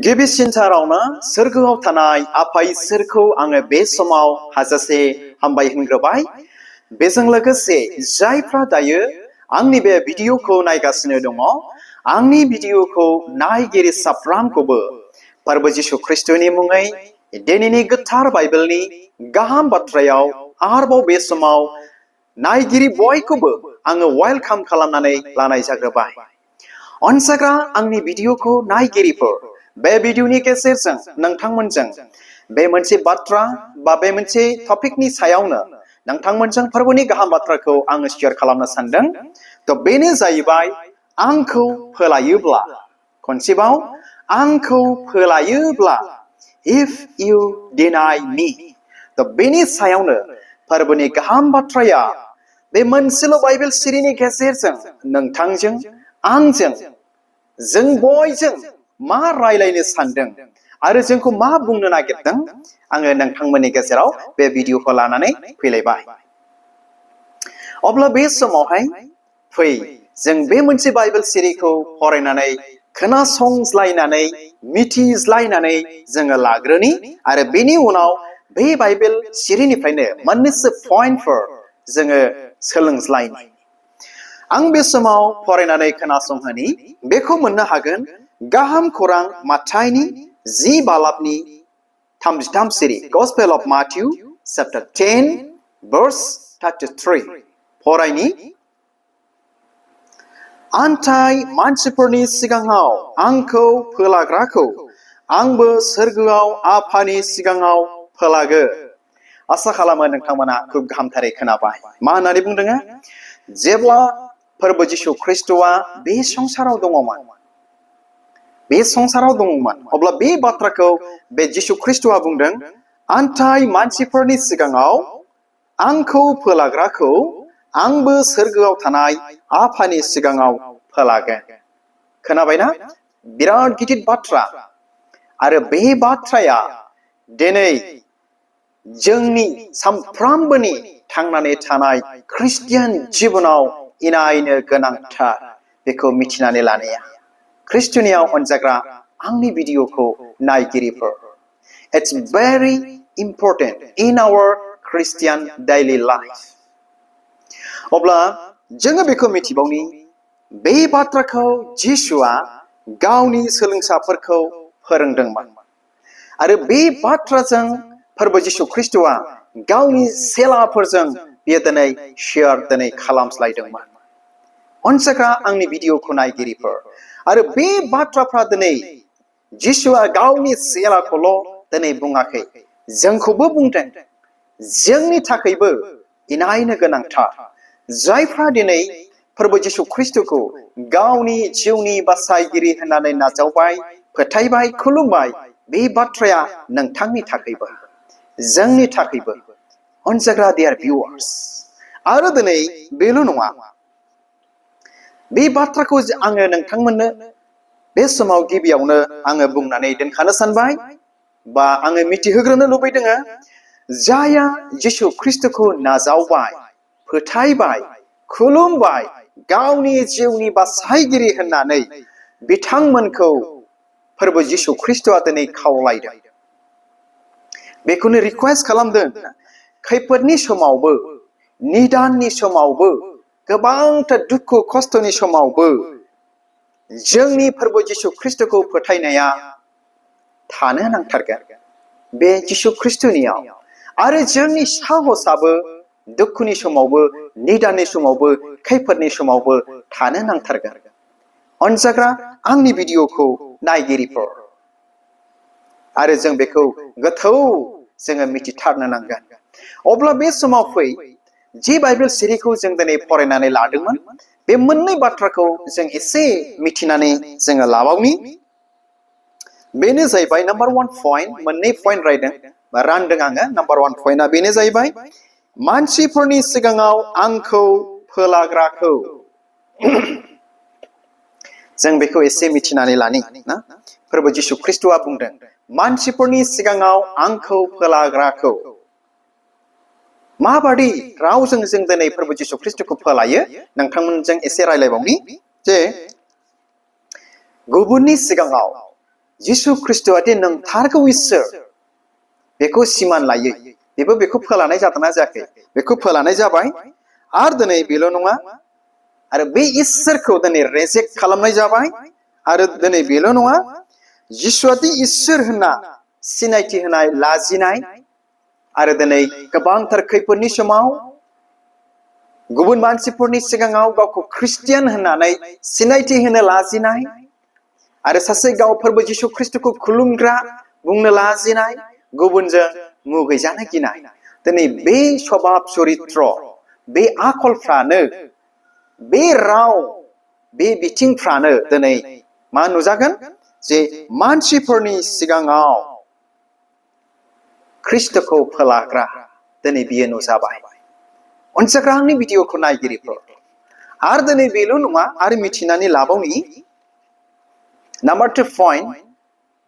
गिबिसिनथारावनो सोरगोआव थानाय आफा इसोरखौ आङो बे समाव हाजासे हामबाय होनग्रोबाय। बेजों लोगोसे जायफ्रा दायो आंनि बे भिडिअखौ नायगासिनो दङ, आंनि भिडिअखौ नायगिरि साफ्रामखौबो फोरबो जिशु ख्रिस्टनि मुङै दिनैनि गोथार बाइबेलनि गाहाम बाथ्रायाव आरोबाव बे समाव नायगिरि बयखौबो आङो वेलकाम खालामनानै लानाय जाग्रोबाय। अनसायग्रा आंनि भिडिअखौ नायगिरिफोर, बे भिडिअनि गेजेरजों नोंथांमोनजों बे मोनसे बाथ्रा बा बे मोनसे टपिकनि सायावनो नोंथांमोनजों फोरबोनि गाहाम बाथ्राखौ आङो शेयार खालामनो सानदों। थ' बेनो जाहैबाय आंखौ फोलायोब्ला, खनसेबाव आंखौ फोलायोब्ला, if you deny me। थ' बेनि सायावनो फोरबोनि गाहाम बाथ्राया बे मोनसेल' बाइबेल सिरिनि गेजेरजों नोंथांजों आंजों जों बयजों मा रायलायनो सानदों आरो जोंखौ मा बुंनो नागिरदों, आङो नोंथांमोननि गेजेराव बे भिडिअखौ लानानै फैलायबाय। अब्ला बे समावहाय फै जों बे मोनसे बाइबेल सिरिखौ फरायनानै खोनासंज्लायनानै मिथिज्लायनानै जोङो लाग्रोनि आरो बेनि उनाव बे बाइबेल सिरिनिफ्रायनो मोननैसो पइन्टफोर जोङो सोलोंज्लायनि। आं बे समाव फरायनानै खोनासंहोनि। बेखौ मोननो हागोन गाहाम खौरां माथाइनि 10 बालाबनि 33 सिरि, गस्पेल अफ माथिउ चैप्टार 10 verse 33। फरायनि। आन्थाय मानसिफोरनि सिगाङाव आंखौ फोलाग्राखौ आंबो सोरगोआव आफानि सिगाङाव फोलागो। आसा खालामो नोंथांमोना खुब गाहामथारै खोनाबाय। मा होननानै बुंदों? जेब्ला फोरबो जिशु ख्रिस्टआ बे संसाराव दङमोन, अब्ला बे बाथ्राखौ बे जिशु ख्रिस्टआ बुंदों, आन्थाय मानसिफोरनि सिगाङाव आंखौ फोलाग्राखौ आंबो सोरगोआव थानाय आफानि सिगाङाव फोलागोन। खोनाबायना? बिराद गिदिर बाथ्रा। आरो बे बाथ्राया दिनै जोंनि सानफ्रामबोनि थांनानै थानाय ख्रिस्टियान जिबनाव इनायनो गोनांथार, बेखौ मिथिनानै लानाया। ख्रिस्टनियाव अनजाग्रा आंनि भिडिअखौ नायगिरिफोर, it's very important in our Christian daily life. अब्ला जोङो बेखौ मिथिबावनि, बे बाथ्राखौ जिशुआ गावनि सोलोंसाफोरखौ फोरोंदोंमोन आरो बे बाथ्राजों फोरबो जिशु ख्रिस्टआ गावनि सेलाफोरजों बियो दिनै शेयार खालामस्लायदोंमोन। अनसायग्रा आंनि भिडिअखौ नायगिरिफोर, आरो बे बाथ्राफ्रा दिनै जिशुआ गावनि सेलाखौल' दिनै बुङाखै, जोंखौबो बुंदों। जोंनि थाखायबो इनायनो गोनांथार। जायफ्रा दिनै फोरबो जिशु ख्रिस्टखौ गावनि जिउनि बासायगिरि होननानै नाजावबाय, फोथायबाय, खुलुमबाय, बे बाथ्राया नोंथांनि थाखायबो, जोंनि थाखायबो। अनजाग्रा डियार भिउआर्स, आरो दिनै बेल' नङा, बे बाथ्राखौ आङो नोंथांमोननो बे समाव गिबियावनो आङो बुंनानै दोनखानो सानबाय, बा आङो मिथिहोग्रोनो लुबैदों। जायहा जिशु ख्रिस्टखौ नाजावबाय, फोथायबाय, खुलुमबाय, गावनि जिउनि बासायगिरि होननानै बिथांमोनखौ फोरबो जिशु ख्रिस्टआ दिनै खावलायदों। बेखौनो रिक्वेस्ट खालामदों, खैफोदनि समावबो, निदाननि समावबो, गोबांथार दुखु खस्थ'नि समावबो जोंनि फोरबो जिशु ख्रिस्टखौ फोथायनाया थानो नांथारगोन बे जिशु ख्रिस्टनियाव। आरो जोंनि साहसाबो दुखुनि समावबो, निदाननि समावबो, खैफोदनि समावबो थानो नांथारगोन। अनजाग्रा आंनि भिडिअखौ नायगिरिफोर, आरो जों बेखौ गोथौ जोङो मिथिथारनो नांगोन। अब्ला बे समाव फै, जे बाइबेल सिरिखौ जों दिनै फरायनानै लादोंमोन, बे मोननै बाथ्राखौ जों एसे मिथिनानै जोङो लाबावनि। बेनो जाहैबाय नाम्बार 1 पइन्ट, मोननै पइन्ट रानदों आङो। नाम्बार 1 पइन्टआ बेनो जाहैबाय मानसिफोरनि सिगाङाव आंखौ फोलाग्राखौ। जों बेखौ एसे मिथिनानै लानि ना। फोरबो जिशु ख्रिस्टआ बुंदों, मानसिफोरनि सिगाङाव आंखौ फोलाग्राखौ। माबादि रावजों जों दिनै फोरबो जिशु ख्रिस्टखौ फोलायो, नोंथांमोनजों एसे रायलायबावनि। जे गुबुननि सिगाङाव जिसु ख्रिस्ट'आदि नंथारगौ इसोर बेखौ सिमान लायो बेबो बेखौ फोलानाय जादोंना जायाखै बेखौ फोलानाय जाबाय आरो दिनै बेल' नङा आरो बे इसोरखौ दिनै रेजेक्ट खालामनाय जाबाय आरो दिनै बेल' नङा जिसुआदि इसोर होनना सिनायथि होनाय लाजिनाय आरो दिनै गोबांथार खैफोदनि समाव गुबुन मानसिफोरनि सिगाङाव गावखौ ख्रिस्टियान होननानै सिनायथि होनो लाजिनाय आरो सासे गाव फोरबो जिसु ख्रिस्ट'खौ खुलुमग्रा बुंनो लाजिनाय गुबुनजों मुगैजानो गिनाय दिनै बे स्वभाब चरित्र बे आखलफ्रानो बे राव बे बिथिंफ्रानो दिनै मा नुजागोन जे मानसिफोरनि सिगाङाव ख्रिस्ट'खौ फोलाग्रा दिनै बियो नुजाबाय अनसायग्रा आंनि भिडिअखौ नायगिरिफोर आरो दिनै बेल' नङा आरो मिथिनानै लाबावनि नाम्बार 2 पइन्ट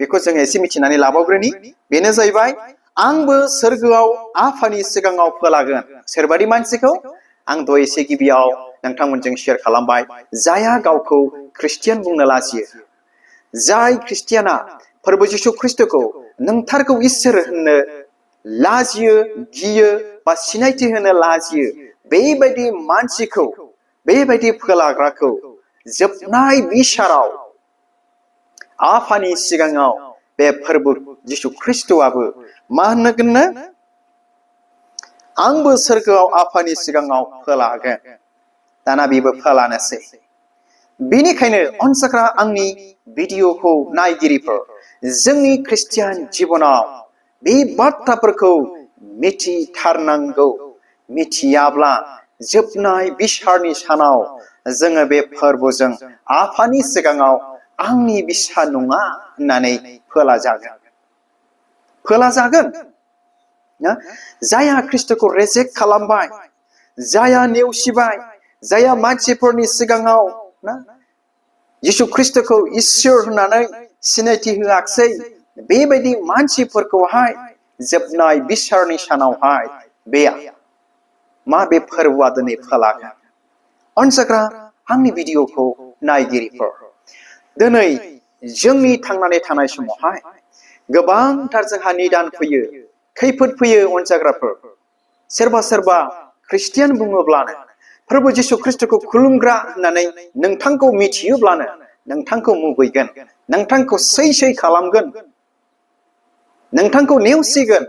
बेखौ जों एसे मिथिनानै लाबावग्रोनि बेनो जाहैबाय आंबो सोरगोआव आफानि सिगाङाव फोलागोन सोरबादि मानसिखौ आं दहाय एसे गिबियाव नोंथांमोनजों शेयार खालामबाय जायहा गावखौ ख्रिस्टियान बुंनो लाजियो जाय ख्रिस्टियाना फोरबो जिसु ख्रिस्ट'खौ नंथारगौ इसोर होननो लाजियो गियो बा सिनायथि होनो लाजियो बेबायदि मानसिखौ बेबायदि फोलाग्राखौ जोबनाय बिसाराव आफानि सिगाङाव बे फोरबो जिसु ख्रिस्ट'आबो मा होनगोननो आंबो सोरगोआव आफानि सिगाङाव फोलागोन दाना बेबो फोलानोसै बेनिखायनो अनसायग्रा आंनि भिडिअखौ नायगिरिफोर जोंनि ख्रिस्टियान जिबनाव बे बाथ्राफोरखौ मिथिथारनांगौ मिथियाब्ला जोबनाय बिसारनि सानाव जोङो बे फोरबोजों आफानि सिगाङाव आंनि बिसा नङा होननानै फोलाजागोन जायहा ख्रिस्ट'खौ रेजेक्ट खालामबाय जायहा नेवसिबाय जायहा मानसिफोरनि सिगाङाव जिसु ख्रिस्ट'खौ इसोर होननानै सिनायथि होआखै बेबायदि मानसिफोरखौहाय जोबनाय बिसारनि सानावहाय बे बे फोरबोआ दिनै फोलागोन अनसायग्रा आंनि भिडिअखौ नायगिरिफोर दिनै जोंनि थांनानै थानाय समावहाय गोबांथार जोंहा निदान फैयो खैफोद फैयो अनसायग्राफोर सोरबा ख्रिस्टियान बुङोब्लानो फोरबो जिसु ख्रिस्ट'खौ खुलुमग्रा होननानै नोंथांखौ मिथियोब्लानो नोंथांखौ मुगैगोन नोंथांखौ सै खालामगोन नोंथांखौ नेवसिगोन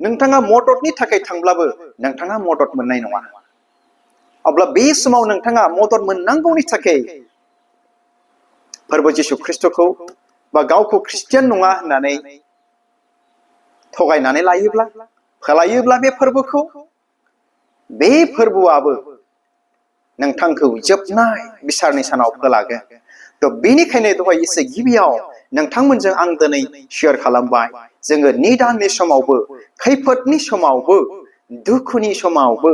नोंथाङा मददनि थाखाय थांब्लाबो नोंथाङा मदद मोननाय नङा अब्ला बे समाव नोंथाङा मदद मोननांगौनि थाखाय फोरबो जिसु ख्रिस्ट'खौ बा गावखौ ख्रिस्टियान नङा होननानै थगायनानै लायोब्ला फोलायोब्ला बे फोरबोखौ बे फोरबोआबो नोंथांखौ जोबनाय बिसारनि सानाव फोलागोन थ' बेनिखायनो दहाय एसे गिबियाव नोंथांमोनजों आं दिनै शेयार खालामबाय जोङो निदाननि समावबो खैफोदनि समावबो दुखुनि समावबो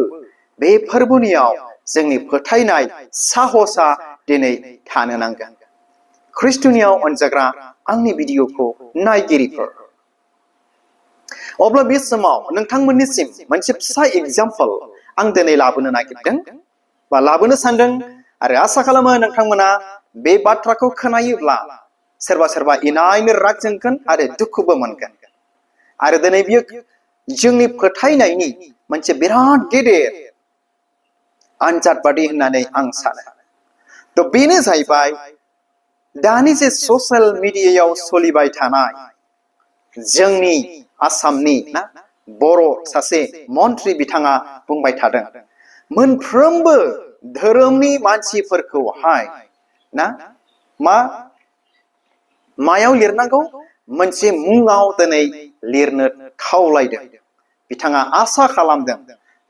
बे फोरबोनियाव जोंनि फोथायनाय साहसआ दिनै थानो नांगोन ख्रिस्ट'नियाव अनजाग्रा आंनि भिडिअखौ नायगिरिफोर अब्ला बे समाव नोंथांमोननिसिम मोनसे फिसा एग्जाम्पल आं दिनै लाबोनो नागिरदों बा लाबोनो सानदों आरो आसा खालामो नोंथांमोना बे बाथ्राखौ खोनायोब्ला सोरबा इनायनो राग जोंगोन आरो दुखुबो मोनगोन आरो दिनै बियो जोंनि फोथायनायनि मोनसे बिराद गेदेर आनजाद बादि होननानै आं सानो थ' बेनो जाहैबाय दानि जे ससियेल मिडियायाव सोलिबाय थानाय जोंनि आसामनि बर' सासे मन्त्रि बिथाङा बुंबाय थादों मोनफ्रोमबो धोरोमनि मानसिफोरखौहाय मायाव लिरनांगौ मोनसे मुङाव दिनै लिरनो खावलायदों बिथाङा आसा खालामदों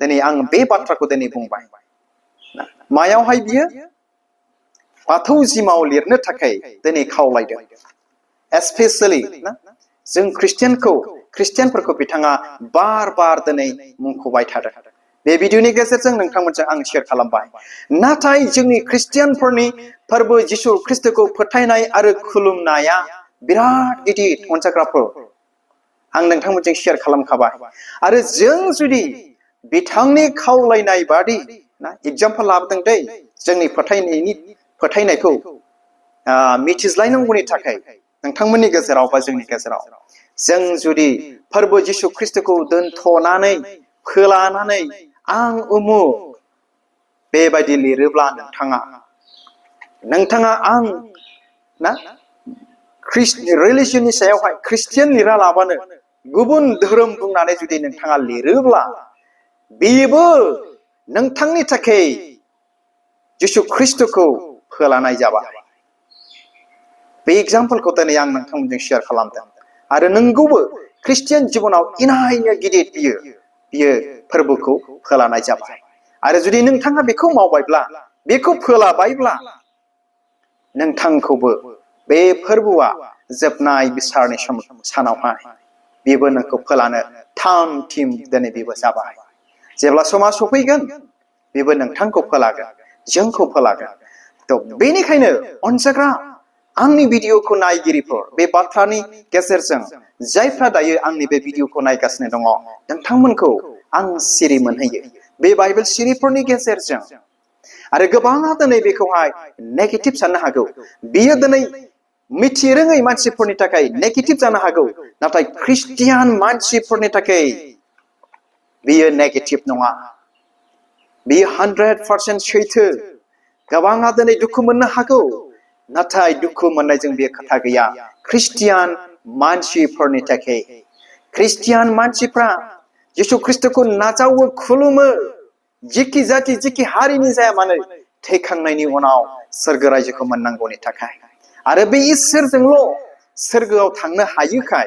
दिनै आं बे बाथ्राखौ दिनै बुंबाय मायावहाय बियो बाथौ जिमाव लिरनो थाखाय दिनै खावलायदों एस्पेसियेलि जों ख्रिस्टियानफोरखौ बिथाङा बार दिनै मुंख'बाय थादों बे भिडिअनि गेजेरजों नोंथांमोनजों आं शेयार खालामबाय नाथाय जोंनि ख्रिस्टियानफोरनि फोरबो जिसु ख्रिस्ट'खौ फोथायनाय आरो खुलुमनाया बिराद गिदिर अनसायग्राफोर आं नोंथांमोनजों शेयार खालामखाबाय आरो जों जुदि बिथांनि खावलायनाय बादि एग्जाम्पल लाबोदों दै जोंनि फोथायनायखौ मिथिज्लायनांगौनि थाखाय नोंथांमोननि गेजेराव बा जोंनि गेजेराव जों जुदि फोरबो जिसु ख्रिस्टखौ दोनथ'नानै फोलानानै आं उमुक बेबायदि लिरोब्ला नोंथाङा आं ना रिलिजननि सायावहाय ख्रिस्टियान लिरा लाबानो गुबुन धोरोम बुंनानै जुदि नोंथाङा लिरोब्ला बेबो नोंथांनि थाखाय जिसु ख्रिस्टखौ फोलानाय जाबाय। बे एग्जाम्पलखौ दिनै आं नोंथांमोनजों शेयार खालामदों आरो नोंगौबो ख्रिस्टियान जिबनाव इनायनो गिदिर बियो फोरबोखौ फोलानाय जाबाय। आरो जुदि नोंथाङा बेखौ मावबायब्ला बेखौ फोलाबायब्ला नोंथांखौबो बे फोरबोआ जोबनाय बिसारनि सानावहाय बेबो नोंखौ फोलानो थाम थिम दिनै बेबो जाबाय। जेब्ला समा सफैगोन बेबो नोंथांखौ फोलागोन, जोंखौ फोलागोन। थ' बेनिखायनो अनजाग्रा आंनि भिडिअखौ नायगिरिफोर बे बाथ्रानि गेजेरजों जायफ्रा दायो आंनि बे भिडिअखौ नायगासिनो दङ नोंथांमोनखौ आं सिरि मोनहैयो बे बाइबेल सिरिफोरनि गेजेरजों। आरो गोबाङा दिनै बेखौहाय नेगेटिभ साननो हागौ। बियो दिनै मिथिरोङै मानसिफोरनि थाखाय नेगेटिभ जानो हागौ, नाथाय ख्रिस्टियान मानसिफोरनि थाखाय बियो नेगेटिभ नङा। बियो 100% सैथो। गोबाङा दिनै दुखु मोननो हागौ, नाथाय दुखु मोननायजों बे खोथा गैया। ख्रिस्टियान मानसिफोरनि थाखाय ख्रिस्टियान मानसिफ्रा जिसु ख्रिस्टखौ नाजावो, खुलुमो, जिखि जाति जिखि हारिनि जाया मानो थैखांनायनि उनाव सोरगो रायजोखौ मोननांगौनि थाखाय आरो बे इसोरजोंल' सोरगोआव थांनो हायोखाय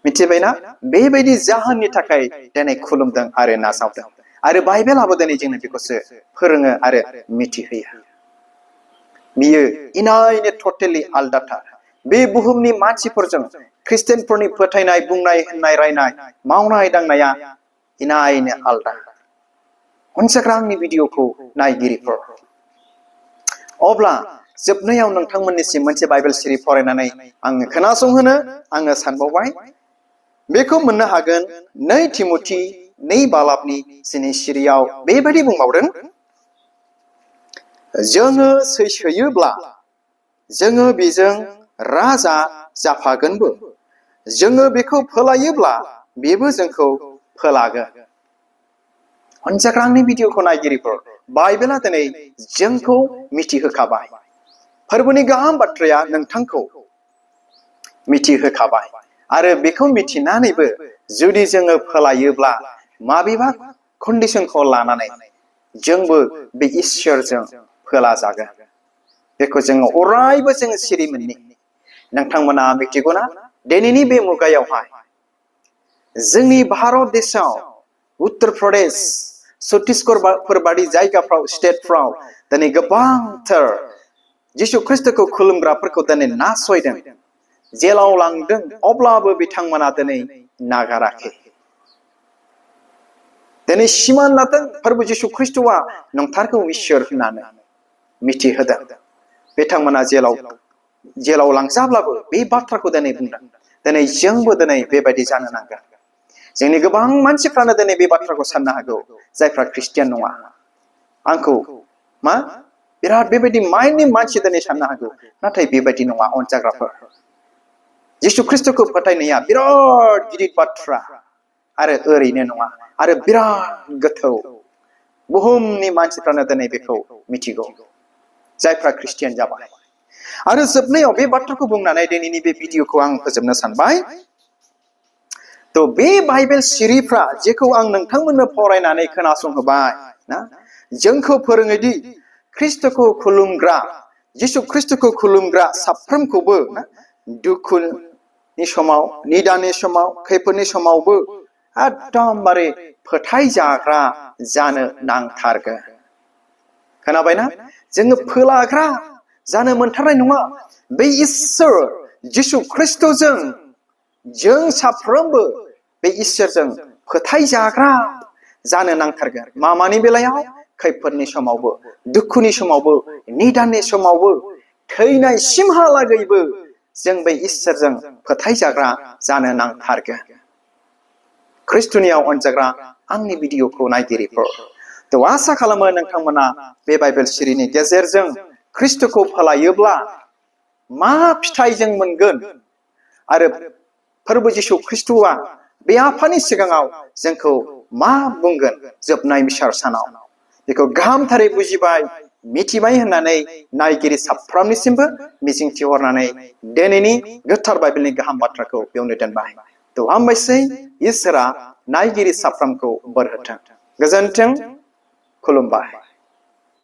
मिथिबायना बेबायदि जाहोननि थाखाय दिनै खुलुमदों आरो नाजावदों। आरो बाइबेलाबो दिनै जोंनो बेखौसो फोरोङो आरो मिथिहोयो। बियो इनायनो टटेलि आलदाथार। बे बुहुमनि मानसिफोरजों ख्रिस्टियानफोरनि फोथायनाय, बुंनाय, होननाय, रायनाय, मावनाय दांनाया इनायनो आलदा। अनसायग्रा आंनि भिडिअखौ नायगिरिफोर, अब्ला जोबनायाव नोंथांमोननिसिम मोनसे बाइबेल सिरि फरायनानै आङो खोनासंहोनो आङो सानबावबाय। बेखौ मोननो हागोन 2 तिमथि 2 बालाबनि 9 सिरियाव बेबायदि बुंबावदों, जोङो सैसोयोब्ला जोङो बेजों राजा जाफागोनबो, जोङो बेखौ फोलायोब्ला बेबो जोंखौ फोलागोन। अनजाग्रा आंनि भिडिअखौ नायगिरिफोर, बाइबेला दिनै जोंखौ मिथिहोखाबाय। फोरबोनि गाहाम बाथ्राया नोंथांखौ मिथिहोखाबाय आरो बेखौ मिथिनानैबो जुदि जोङो फोलायोब्ला माबेबा कन्डिशनखौ लानानै जोंबो बे इसोरजों फोलाजागोन। बेखौ जोङो अरायबो जोङो सिरि मोननि। नोंथांमोना मिथिगौना दिनैनि बे मुगायावहाय जोंनि भारत देशआव उत्तर प्रदेश, छत्तीसगढ़फोर बादि जायगाफ्राव, स्टेटफ्राव दिनै गोबांथार जिसु ख्रिस्टखौ खुलुमग्राफोरखौ दिनै नासयदों, जेलाव लांदों, अब्लाबो बिथांमोना दिनै नागाराखै। दिनै सिमान लादों फोरबो जिसु ख्रिस्टआ नंथारगौ इसोर होननानै मिथिहोदों। बिथांमोना जेलाव लांजाब्लाबो बे बाथ्राखौ दिनै बुंदों। दिनै जोंबो दिनै बेबायदि जानो नांगोन। जोंनि गोबां मानसिफ्रानो दिनै बे बाथ्राखौ साननो हागौ, जायफ्रा ख्रिस्टियान नङा। आंखौ बिराद बेबायदि माइन्डनि मानसि दिनै साननो हागौ, नाथाय बेबायदि नङा। अनजाग्राफोर, जिसु ख्रिस्टखौ फोथायनाया बिराद गिदिर बाथ्रा आरो ओरैनो नङा, आरो बिराद गोथौ। बुहुमनि मानसिफ्रानो दिनै बेखौ मिथिगौ, जायफ्रा ख्रिस्टियान जाबाय। आरो जोबनायाव बे बाथ्राखौ बुंनानै दिनैनि बे भिडिअखौ आं फोजोबनो सानबाय। थ' बे बाइबेल सिरिफ्रा जेखौ आं नोंथांमोननो फरायनानै खोनासंहोबाय ना, जोंखौ फोरोङोदि ख्रिस्टखौ खुलुमग्रा, जिसु ख्रिस्टखौ खुलुमग्रा साफ्रोमखौबो दुखुनि समाव, निदाननि समाव, खैफोदनि समावबो एकदमबारे फोथायजाग्रा जानो नांथारगोन। खोनाबायना? जोङो फोलाग्रा जानो मोनथारनाय नङा। बे इसोर जिसु ख्रिस्टजों जों साफ्रोमबो बे इसोरजों फोथायजाग्रा जानो नांथारगोन। मानि बेलायाव? खैफोदनि समावबो, दुखुनि समावबो, निदाननि समावबो, थैनायसिमहालागैबो जों बे इसोरजों फोथायजाग्रा जानो नांथारगोन। ख्रिस्टनियाव अनजाग्रा आंनि भिडिअखौ नायगिरिफोर, थ' आसा खालामो नोंथांमोना बे बाइबेल सिरिनि गेजेरजों ख्रिस्टखौ फोलायोब्ला मा फिथाइ जों मोनगोन आरो फोरबो जिसु ख्रिस्ट'आ बे आफानि सिगाङाव जोंखौ मा बुंगोन जोबनाय मिसार सानाव बेखौ गाहामथारै बुजिबाय मिथिबाय होननानै नायगिरि साफ्रोमनिसिमबो मिजिंथिहरनानै दिनैनि गोथार बाइबेलनि गाहाम बाथ्राखौ बेयावनो दोनबाय थ' हामबायसै इसोरा नायगिरि साफ्रोमखौ बोर होथों गोजोन्थों खुलुमबाय।